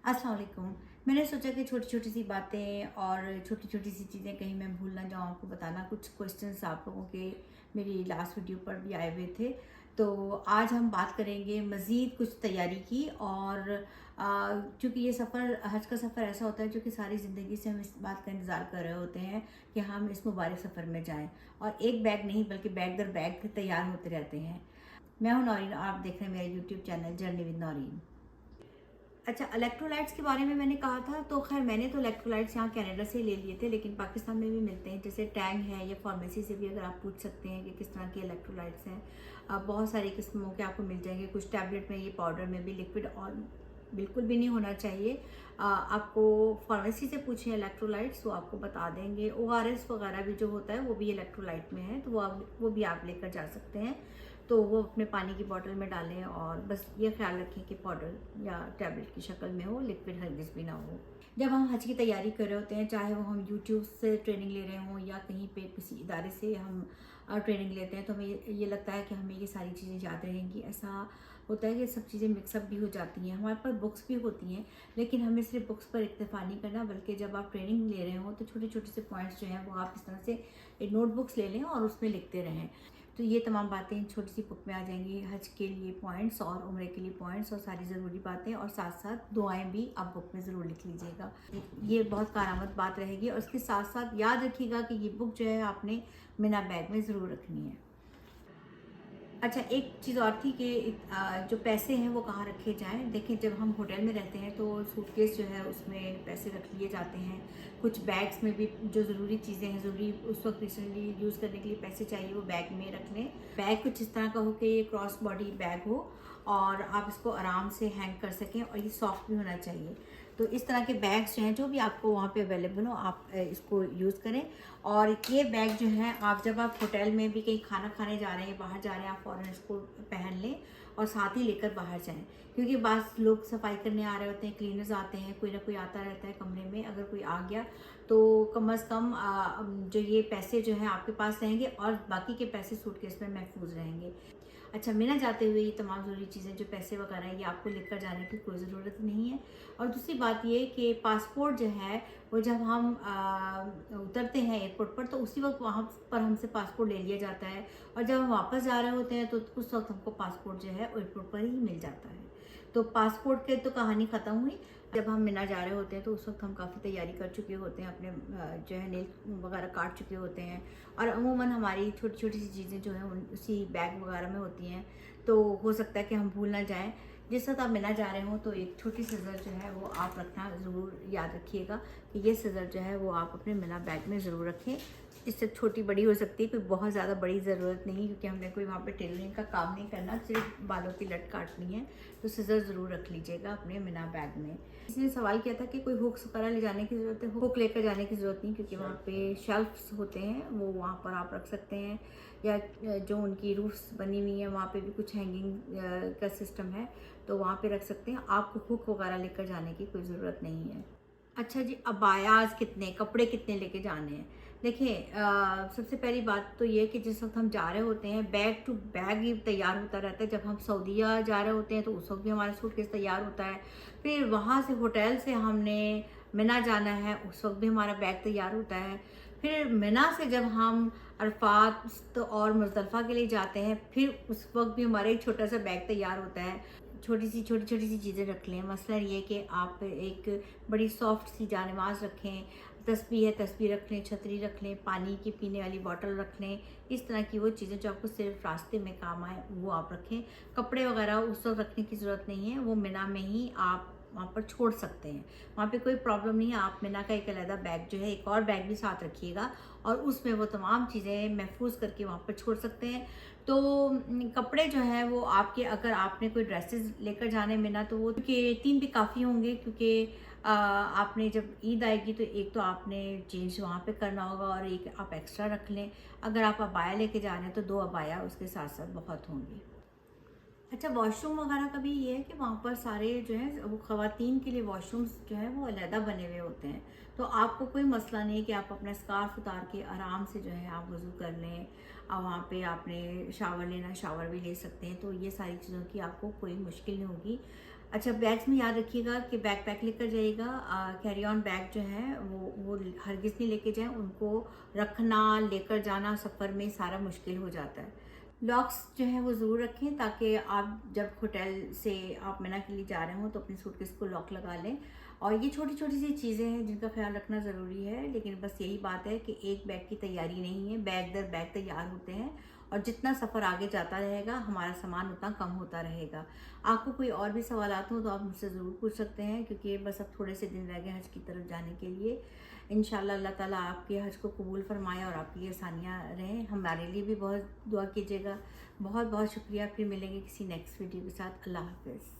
अस्सलाम वालेकुम। मैंने सोचा कि छोटी छोटी सी बातें और छोटी छोटी सी चीज़ें कहीं मैं भूल ना जाऊँ आपको बताना। कुछ क्वेश्चंस आप लोगों के मेरी लास्ट वीडियो पर भी आए हुए थे, तो आज हम बात करेंगे मज़ीद कुछ तैयारी की। और क्योंकि ये सफ़र, हज का सफ़र ऐसा होता है जो कि सारी ज़िंदगी से हम इस बात का इंतज़ार कर रहे होते हैं कि हम इस मुबारक सफ़र में जाएँ, और एक बैग नहीं बल्कि बैग दर बैग तैयार होते रहते हैं। मैं हूँ नौरीन और आप देख रहे हैं मेरा YouTube channel journey with Naureen. अच्छा, इलेक्ट्रोलाइट्स के बारे में मैंने कहा था, तो खैर मैंने तो इलेक्ट्रोलाइट्स यहाँ कनाडा से ले लिए थे, लेकिन पाकिस्तान में भी मिलते हैं। जैसे टैंग है या फार्मेसी से भी अगर आप पूछ सकते हैं कि किस तरह के इलेक्ट्रोलाइट्स हैं। बहुत सारी किस्मों के आपको मिल जाएंगे, कुछ टैबलेट में, ये पाउडर में भी, लिक्विड और बिल्कुल भी नहीं होना चाहिए। आपको फार्मेसी से पूछें इलेक्ट्रोलाइट्स, वो आपको बता देंगे। ORS वगैरह भी जो होता है वो भी इलेक्ट्रोलाइट में है, तो वो भी आप लेकर जा सकते हैं। तो वो अपने पानी की बोतल में डालें और बस ये ख्याल रखें कि पाउडर या टैबलेट की शक्ल में हो, लिक्विड हरगिज़ भी ना हो। जब हम हज की तैयारी कर रहे होते हैं, चाहे वो हम यूट्यूब से ट्रेनिंग ले रहे हों या कहीं पे किसी इदारे से हम ट्रेनिंग लेते हैं, तो हमें ये लगता है कि हमें ये सारी चीज़ें याद रहेंगी। ऐसा होता है कि सब चीज़ें मिक्सअप भी हो जाती हैं। हमारे पास बुक्स भी होती हैं, लेकिन हमें सिर्फ बुक्स पर इक्तफा नहीं करना, बल्कि जब आप ट्रेनिंग ले रहे हो तो छोटे छोटे से पॉइंट्स जो हैं वो आप इस तरह से एक नोटबुक्स ले लें और उसमें लिखते रहें। तो ये तमाम बातें छोटी सी बुक में आ जाएंगी। हज के लिए पॉइंट्स और उम्र के लिए पॉइंट्स और सारी ज़रूरी बातें, और साथ साथ दुआएं भी आप बुक में ज़रूर लिख लीजिएगा। ये बहुत कारामद बात रहेगी। और इसके साथ साथ याद रखिएगा कि ये बुक जो है आपने मिना बैग में ज़रूर रखनी है। अच्छा, एक चीज़ और थी कि जो पैसे हैं वो कहाँ रखे जाएं। देखिए, जब हम होटल में रहते हैं तो सूटकेस जो है उसमें पैसे रख लिए जाते हैं। कुछ बैग्स में भी जो ज़रूरी चीज़ें हैं, ज़रूरी उस वक्त रिसेंटली यूज़ करने के लिए पैसे चाहिए, वो बैग में रख लें। बैग कुछ इस तरह का हो कि ये क्रॉस बॉडी बैग हो और आप इसको आराम से हैंग कर सकें, और ये सॉफ्ट भी होना चाहिए। तो इस तरह के बैग्स जो हैं, जो भी आपको वहाँ पे अवेलेबल हो, आप इसको यूज़ करें। और ये बैग जो है, आप जब आप होटल में भी कहीं खाना खाने जा रहे हैं, बाहर जा रहे हैं, आप फ़ौरन इसको पहन लें और साथ ही लेकर बाहर जाएं। क्योंकि बास लोग सफाई करने आ रहे होते हैं, क्लीनर्स आते हैं, कोई ना कोई आता रहता है कमरे में। अगर कोई आ गया तो कम अज़ कम जो ये पैसे जो हैं आपके पास रहेंगे, और बाकी के पैसे सूटकेस में महफूज रहेंगे। अच्छा, मिना जाते हुए ये तमाम ज़रूरी चीज़ें, जो पैसे वगैरह हैं, ये आपको लेकर जाने की कोई ज़रूरत नहीं है। और दूसरी बात ये कि पासपोर्ट जो है वो जब हम उतरते हैं एयरपोर्ट पर, तो उसी वक्त वहाँ पर हमसे पासपोर्ट ले लिया जाता है, और जब हम वापस जा रहे होते हैं तो उस वक्त हमको पासपोर्ट जो है एयरपोर्ट पर ही मिल जाता है। तो पासपोर्ट की तो कहानी ख़त्म हुई। जब हम मिना जा रहे होते हैं तो उस वक्त हम काफ़ी तैयारी कर चुके होते हैं, अपने जो है नेल वगैरह काट चुके होते हैं, और अमूमन हमारी छोटी छोटी सी चीज़ें जो हैं उसी बैग वगैरह में होती हैं। तो हो सकता है कि हम भूल ना जाएं। जिस वक्त आप मिना जा रहे हो तो एक छोटी सिज़र जो है वो आप रखना ज़रूर याद रखिएगा कि ये सिज़र जो है वो आप अपने मिना बैग में ज़रूर रखें। इससे छोटी बड़ी हो सकती है, कोई बहुत ज़्यादा बड़ी ज़रूरत नहीं, क्योंकि हमने कोई वहाँ पे टेलरिंग का काम नहीं करना, सिर्फ बालों की लट काटनी है। तो सिज़र ज़रूर रख लीजिएगा अपने मिना बैग में। किसी ने सवाल किया था कि कोई हुक्स वगैरह ले जाने की ज़रूरत है। हुक लेकर जाने की ज़रूरत नहीं, क्योंकि वहाँ पे शेल्फ्स होते हैं, वो वहाँ पर आप रख सकते हैं। या जो उनकी रूफ्स बनी हुई हैं वहाँ पे भी कुछ हैंगिंग का सिस्टम है, तो वहाँ पे रख सकते हैं। आपको हुक वगैरह लेकर जाने की कोई ज़रूरत नहीं है। अच्छा जी, अबायाज़ कितने, कपड़े कितने लेके जाने हैं? देखिए, सबसे पहली बात तो ये कि जिस वक्त हम जा रहे होते हैं, बैग टू बैग ही तैयार होता रहता है। जब हम सऊदीया जा रहे होते हैं तो उस वक्त भी हमारा सूटकेस तैयार होता है। फिर वहाँ से होटल से हमने मिना जाना है, उस वक्त भी हमारा बैग तैयार होता है। फिर मिना से जब हम अरफात और मुज़दलिफ़ा के लिए जाते हैं, फिर उस वक्त भी हमारा एक छोटा सा बैग तैयार होता है। छोटी छोटी सी चीज़ें रख लें। मसलन ये कि आप एक बड़ी सॉफ्ट सी जानमाज़ रखें, तस्बीह है तस्बीह रख लें, छतरी रख लें, पानी की पीने वाली बॉटल रख लें। इस तरह की वो चीज़ें जो आपको सिर्फ रास्ते में काम आए वो आप रखें। कपड़े वगैरह उस वक्त रखने की ज़रूरत नहीं है, वो मिना में ही आप वहाँ पर छोड़ सकते हैं। वहाँ पे कोई प्रॉब्लम नहीं है। आप मिना का एक अलहदा बैग जो है, एक और बैग भी साथ रखिएगा, और उसमें वो तमाम चीज़ें महफूज करके वहाँ पर छोड़ सकते हैं। तो कपड़े जो हैं वो आपके, अगर आपने कोई ड्रेसेस लेकर जाने में ना, तो वो के 3 भी काफ़ी होंगे, क्योंकि आपने जब ईद आएगी तो एक तो आपने चेंज वहाँ पे करना होगा, और एक आप एक्स्ट्रा रख लें। अगर आप अबाया लेके जा रहे हैं तो 2 अबाया उसके साथ साथ बहुत होंगी। अच्छा, वॉशरूम वगैरह का भी ये है कि वहाँ पर सारे जो है वो ख़वातीन के लिए वॉशरूम्स जो है वो अलहदा बने हुए होते हैं। तो आपको कोई मसला नहीं है कि आप अपना स्कार्फ उतार के आराम से जो है आप वज़ू कर लें, और वहाँ पे आपने शावर लेना, शावर भी ले सकते हैं। तो ये सारी चीज़ों की आपको कोई मुश्किल नहीं होगी। अच्छा, बैग्स में याद रखिएगा कि बैकपैक लेकर जाइएगा। कैरी ऑन बैग जो है वो हरगिज़ नहीं लेके जाएं, उनको रखना लेकर जाना सफ़र में सारा मुश्किल हो जाता है। लॉक्स जो है वो ज़रूर रखें ताकि आप जब होटल से आप मना के लिए जा रहे हो तो अपनी सूटकेस को लॉक लगा लें। और ये छोटी छोटी सी चीज़ें हैं जिनका ख्याल रखना ज़रूरी है, लेकिन बस यही बात है कि एक बैग की तैयारी नहीं है, बैग दर बैग तैयार होते हैं और जितना सफ़र आगे जाता रहेगा हमारा सामान उतना कम होता रहेगा। आपको कोई और भी सवालात हो तो आप मुझसे ज़रूर पूछ सकते हैं, क्योंकि बस अब थोड़े से दिन रह गए हज की तरफ जाने के लिए। इंशाल्लाह अल्लाह ताला आपके हज को कबूल फरमाए और आपके लिए आसानियाँ रहें। हमारे लिए भी बहुत दुआ कीजिएगा। बहुत बहुत शुक्रिया। फिर मिलेंगे किसी नेक्स्ट वीडियो के साथ। अल्लाह हाफ़िज़।